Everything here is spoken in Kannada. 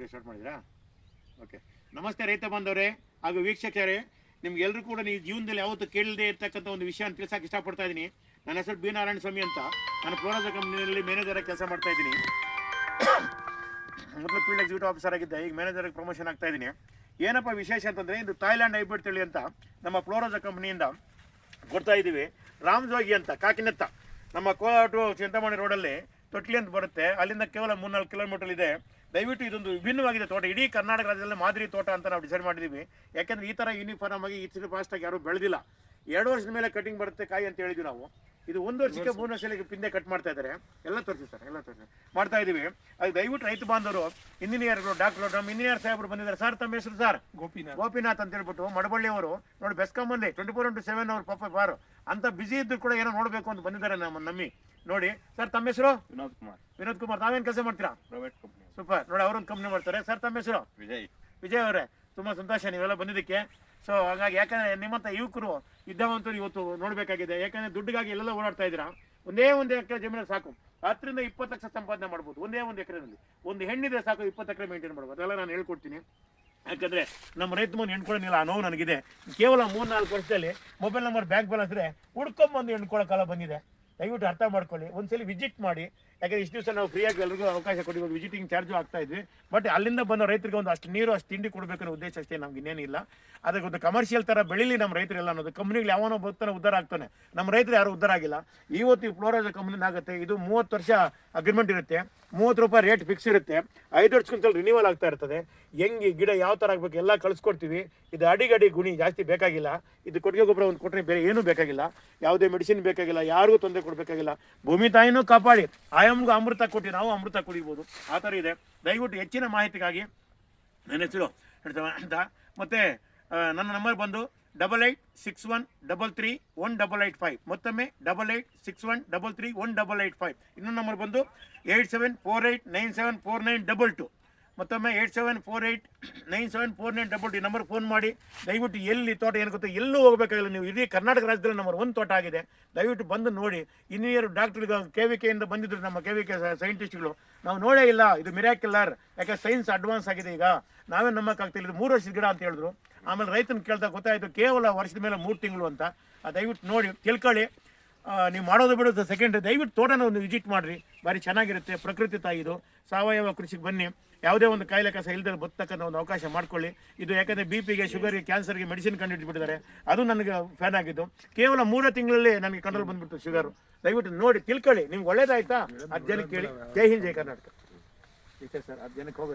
ವಿಡಿಯೋ ಸ್ಟಾರ್ಟ್ ಮಾಡಿದ್ರಾ? ಓಕೆ. ನಮಸ್ತೆ ರೈತ ಬಾಂಧವರೇ ಹಾಗೂ ವೀಕ್ಷಕರೇ, ನಿಮ್ಗೆಲ್ಲರೂ ಕೂಡ ನೀವು ಜೀವನದಲ್ಲಿ ಯಾವತ್ತೂ ಕೇಳದೇ ಇರ್ತಕ್ಕಂಥ ಒಂದು ವಿಷಯ ತಿಳಿಸಕ್ಕೆ ಇಷ್ಟಪಡ್ತಾ ಇದ್ದೀನಿ. ನನ್ನ ಹೆಸರು ಬಿ ನಾರಾಯಣ ಸ್ವಾಮಿ ಅಂತ. ನಾನು ಫ್ಲೋರಾಜ ಕಂಪ್ನಿಯಲ್ಲಿ ಮ್ಯಾನೇಜರ್ ಆಗಿ ಕೆಲಸ ಮಾಡ್ತಾ ಇದ್ದೀನಿ. ಮೊದಲು ಫೀಲ್ಡ್ ಎಕ್ಸಿಕ್ಯೂಟಿವ್ ಆಫೀಸರ್ ಆಗಿದ್ದೆ, ಈಗ ಮ್ಯಾನೇಜರ್ ಆಗಿ ಪ್ರಮೋಷನ್ ಆಗ್ತಾ ಇದ್ದೀನಿ. ಏನಪ್ಪ ವಿಶೇಷ ಅಂತಂದರೆ, ಇದು ಥಾಯ್ಲ್ಯಾಂಡ್ ಹೈಬ್ರಿಡ್ ತಳಿ ಅಂತ ನಮ್ಮ ಫ್ಲೋರಾಜ ಕಂಪ್ನಿಯಿಂದ ಕೊಡ್ತಾ ಇದ್ದೀವಿ. ರಾಮ್ಜೋಗಿ ಅಂತ ಕಾಕಿನೆತ್ತ, ನಮ್ಮ ಕೋಲಾರ ಟು ಚಿಂತಾಮಣಿ ರೋಡಲ್ಲಿ ತೊಟ್ಲಿ ಅಂತ ಬರುತ್ತೆ, ಅಲ್ಲಿಂದ ಕೇವಲ 3-4 ಕಿಲೋಮೀಟರ್ ಇದೆ. ದಯವಿಟ್ಟು ಇದೊಂದು ವಿಭಿನ್ನವಾಗಿದೆ ತೋಟ. ಇಡೀ ಕರ್ನಾಟಕ ರಾಜ್ಯದಲ್ಲಿ ಮಾದರಿ ತೋಟ ಅಂತ ನಾವು ಡಿಸೈಡ್ ಮಾಡಿದ್ದೀವಿ. ಯಾಕೆಂದರೆ ಈ ಥರ ಯೂನಿಫಾರ್ಮ್ ಆಗಿ ಈ ಥರ ಫಾಸ್ಟಾಗಿ ಯಾರೂ ಬೆಳೆದಿಲ್ಲ. 2 ವರ್ಷದ ಮೇಲೆ ಕಟಿಂಗ್ ಬರುತ್ತೆ ಕಾಯಿ ಅಂತ ಹೇಳಿದ್ವಿ ನಾವು. ಇದು 1 ವರ್ಷಕ್ಕೆ 3 ವರ್ಷಕ್ಕೆ ಪಿಂದೆ ಕಟ್ ಮಾಡ್ತಾ ಇದ್ದಾರೆ. ಎಲ್ಲ ತೋರಿಸಿ ಸರ್, ಎಲ್ಲ ತೋರಿಸಿ ಮಾಡ್ತಾ ಇದ್ದೀವಿ. ಅದು ದಯವಿಟ್ಟು ರೈತ ಬಾಂಧವರು, ಇಂಜಿನಿಯರ್ಗಳು, ಡಾಕ್ಟರ್, ನಮ್ಮ ಇಂಜಿನಿಯರ್ ಸಾಹೇಬರು ಬಂದಿದ್ದಾರೆ. ಸರ್ ತಮ್ಮ ಹೆಸರು? ಸರ್ ಗೋಪಿನಾಥ್ ಅಂತ ಹೇಳ್ಬಿಟ್ಟು ಮಡಬಳ್ಳಿಯವರು. ನೋಡಿ ಬೆಸ್ಕಾಮಲ್ಲಿ 24x7 ಅವ್ರು ಪಾಪ ಬಾರು ಅಂತ ಬಿಸಿ ಇದ್ದು ಕೂಡ ಏನೋ ನೋಡಬೇಕು ಅಂತ ಬಂದಿದ್ದಾರೆ ನಮ್ಮನ್ನು ನಮ್ಮಿ. ನೋಡಿ ಸರ್ ತಮ್ಮ ಹೆಸರು? ವಿನೋದ್ ಕುಮಾರ್. ತಾವೇನು ಕೆಲಸ ಮಾಡ್ತೀರಾ? Private company. ಸೂಪರ್. ನೋಡಿ ಅವರೊಂದು ಕಂಪ್ನಿ ಮಾಡ್ತಾರೆ. ಸರ್ ತಮ್ಮ ಹೆಸರು? ವಿಜಯ್ ಅವರೇ. ತುಂಬ ಸಂತೋಷ ನೀವೆಲ್ಲ ಬಂದಿದ್ದಕ್ಕೆ. ಸೊ ಹಾಗಾಗಿ ಯಾಕಂದರೆ ನಿಮ್ಮಂಥ ಯುವಕರು ವಿದ್ಯಾವಂತರು ಇವತ್ತು ನೋಡಬೇಕಾಗಿದೆ. ಯಾಕಂದರೆ ದುಡ್ಡಿಗಾಗಿ ಎಲ್ಲೆಲ್ಲ ಓಡಾಡ್ತಾ ಇದ್ದೀರಾ. ಒಂದೇ ಒಂದು ಎಕರೆ ಜಮೀನಲ್ಲಿ ಸಾಕು 10ರಿಂದ 20 ಲಕ್ಷ ಸಂಪಾದನೆ ಮಾಡ್ಬೋದು. ಒಂದೇ ಒಂದು ಎಕರೆನಲ್ಲಿ ಒಂದು ಹೆಣ್ಣಿದ್ರೆ ಸಾಕು 20 ಎಕರೆ ಮೇಂಟೈನ್ ಮಾಡ್ಬೋದು. ಅದೆಲ್ಲ ನಾನು ಹೇಳ್ಕೊಡ್ತೀನಿ. ಯಾಕಂದರೆ ನಮ್ಮ ರೈತ ಮುಂದೆ ಹೆಣ್ಕೊಳ್ಳೋನಿಲ್ಲ, ಆ ನೋವು ನನಗಿದೆ. ಕೇವಲ 3-4 ವರ್ಷದಲ್ಲಿ ಮೊಬೈಲ್ ನಂಬರ್ ಬ್ಯಾಂಕ್ ಬ್ಯಾಲೆನ್ಸ್ ಇದ್ರೆ ಹುಡ್ಕೊಂಬಂದು ಹೆಣ್ಕೊಳ್ಳೋ ಕಾಲ ಬಂದಿದೆ. ದಯವಿಟ್ಟು ಅರ್ಥ ಮಾಡ್ಕೊಳ್ಳಿ, ಒಂದ್ಸಲಿ ವಿಸಿಟ್ ಮಾಡಿ. ಯಾಕಂದರೆ ಇಷ್ಟು ದಿವಸ ನಾವು ಫ್ರೀಯಾಗಿ ಎಲ್ರಿಗೂ ಅವಕಾಶ ಕೊಟ್ಟಿದ್ದು, ವಿಸಿಟಿಂಗ್ ಚಾರ್ಜು ಆಗ್ತಾ ಇದ್ವಿ. ಬಟ್ ಅಲ್ಲಿಂದ ಬಂದ ರೈತರಿಗೆ ಒಂದು ಅಷ್ಟು ನೀರು ಅಷ್ಟು ತಿಂಡಿ ಕೊಡಬೇಕನ್ನೋ ಉದ್ದೇಶ ಅಷ್ಟೇ, ನಮ್ಗೆ ಇನ್ನೇನಿಲ್ಲ. ಅದಕ್ಕೆ ಒಂದು ಕಮರ್ಷಿಯಲ್ ಥರ ಬೆಳೀಲಿ ನಮ್ಮ ರೈತರೆಲ್ಲ ಅನ್ನೋದು. ಕಂಪ್ನಿಗಳು ಯಾವನೋ ಬರ್ತಾನೆ ಉದ್ಧಾರ ಆಗ್ತಾನೆ, ನಮ್ಮ ರೈತರು ಯಾರು ಉದ್ಧಾರ ಆಗಿಲ್ಲ. ಇವತ್ತು ಈ ಫ್ಲೋರಾಜ ಕಂಪ್ನಿನ ಆಗುತ್ತೆ. ಇದು 30 ವರ್ಷ ಅಗ್ರಿಮೆಂಟ್ ಇರುತ್ತೆ, 30 ರೂಪಾಯಿ ರೇಟ್ ಫಿಕ್ಸ್ ಇರುತ್ತೆ, 5 ವರ್ಷಕ್ಕೊಂದ್ಸಲ ರಿನ್ಯೂವಲ್ ಆಗ್ತಾ ಇರ್ತದೆ. ಹೆಂಗೆ ಗಿಡ ಯಾವ ಥರ ಆಗಬೇಕು ಎಲ್ಲ ಕಳಿಸ್ಕೊಡ್ತೀವಿ. ಇದು ಅಡಿಗಡಿ ಗುಣಿ ಜಾಸ್ತಿ ಬೇಕಾಗಿಲ್ಲ. ಇದು ಕೊಟ್ಟಿಗೆ ಗೊಬ್ಬರ ಒಂದು ಕೊಟ್ಟರೆ ಬೇರೆ ಏನೂ ಬೇಕಾಗಿಲ್ಲ, ಯಾವುದೇ ಮೆಡಿಸಿನ್ ಬೇಕಾಗಿಲ್ಲ, ಯಾರಿಗೂ ತೊಂದರೆ ಕೊಡಬೇಕಾಗಿಲ್ಲ. ಭೂಮಿ ತಾಯಿನೂ ಕಾಪಾಡಿ, ಆಯಮ್ಗೂ ಅಮೃತ ಕೊಟ್ಟು ನಾವು ಅಮೃತ ಕುಡಿಬೋದು. ಆ ಥರ ಇದೆ. ದಯವಿಟ್ಟು ಹೆಚ್ಚಿನ ಮಾಹಿತಿಗಾಗಿ ನನ್ನ ಹೆಸರು ಅಂತ, ಮತ್ತು ನನ್ನ ನಂಬರ್ ಬಂದು 8861331885. ಮತ್ತೊಮ್ಮೆ 8861331885. ಇನ್ನೊಂದು ನಂಬರ್ ಬಂದು 8748974922. ಮತ್ತೊಮ್ಮೆ 8748974922. ಈ ನಂಬರ್ ಫೋನ್ ಮಾಡಿ. ದಯವಿಟ್ಟು ಎಲ್ಲಿ ತೋಟ ಏನು ಗೊತ್ತಾ, ಎಲ್ಲೂ ಹೋಗಬೇಕಾಗಿಲ್ಲ. ನೀವು ಇಡೀ ಕರ್ನಾಟಕ ರಾಜ್ಯದಲ್ಲಿ ನಂಬರ್ 1 ತೋಟ ಆಗಿದೆ. ದಯವಿಟ್ಟು ಬಂದು ನೋಡಿ. ಇಂಜಿನಿಯರ್ ಡಾಕ್ಟರ್ಗಳು KVKಯಿಂದ ಬಂದಿದ್ರು, ನಮ್ಮ KVK ಸೈಂಟಿಸ್ಟ್ಗಳು. ನಾವು ನೋಡೇ ಇಲ್ಲ, ಇದು ಮಿರಾಕ್ಯುಲರ್. ಯಾಕೆ ಸೈನ್ಸ್ ಅಡ್ವಾನ್ಸ್ ಆಗಿದೆ. ಈಗ ನಾವೇ ನಂಬಕ್ಕಾಗ್ತಿಲ್ಲ, ಇದು 3 ವರ್ಷದ ಗಿಡ ಅಂತ ಹೇಳಿದ್ರು. ಆಮೇಲೆ ರೈತನ ಕೇಳ್ತಾ ಗೊತ್ತಾಯಿತು ಕೇವಲ ವರ್ಷದ ಮೇಲೆ 3 ತಿಂಗಳು ಅಂತ. ದಯವಿಟ್ಟು ನೋಡಿ ತಿಳ್ಕೊಳ್ಳಿ. ನೀವು ಮಾಡೋದು ಬಿಡೋದು ಸೆಕೆಂಡ್. ದಯವಿಟ್ಟು ತೋಟನ ಒಂದು ವಿಸಿಟ್ ಮಾಡಿರಿ, ಭಾರಿ ಚೆನ್ನಾಗಿರುತ್ತೆ. ಪ್ರಕೃತಿ ತಾಯಿದು ಸಾವಯವ ಕೃಷಿಗೆ ಬನ್ನಿ. ಯಾವುದೇ ಒಂದು ಕಾಯಿಲೆ ಕಸ ಇಲ್ಲದೆ ಬರ್ತಕ್ಕಂಥ ಒಂದು ಅವಕಾಶ ಮಾಡ್ಕೊಳ್ಳಿ. ಇದು ಯಾಕಂದರೆ BP-ಗೆ, ಶುಗರ್ಗೆ, ಕ್ಯಾನ್ಸರ್ಗೆ ಮೆಡಿಸಿನ್ ಕಂಡುಹಿಡಿಬಿಟ್ಟಿದ್ದಾರೆ. ಅದು ನನಗೆ ಫ್ಯಾನ್ ಆಗಿದ್ದು. ಕೇವಲ 3 ತಿಂಗಳಲ್ಲಿ ನನಗೆ ಕಂಟ್ರೋಲ್ ಬಂದುಬಿಟ್ಟು ಶುಗರು. ದಯವಿಟ್ಟು ನೋಡಿ ತಿಳ್ಕೊಳ್ಳಿ. ನಿಮ್ಗೆ ಒಳ್ಳೇದಾಯ್ತಾ? 10 ಜನಕ್ಕೆ ಕೇಳಿ. ಜೈ ಹಿಂದ್, ಜೈ ಕರ್ನಾಟಕ. ಸರ್ 10 ಜನಕ್ಕೆ ಹೋಗಿ.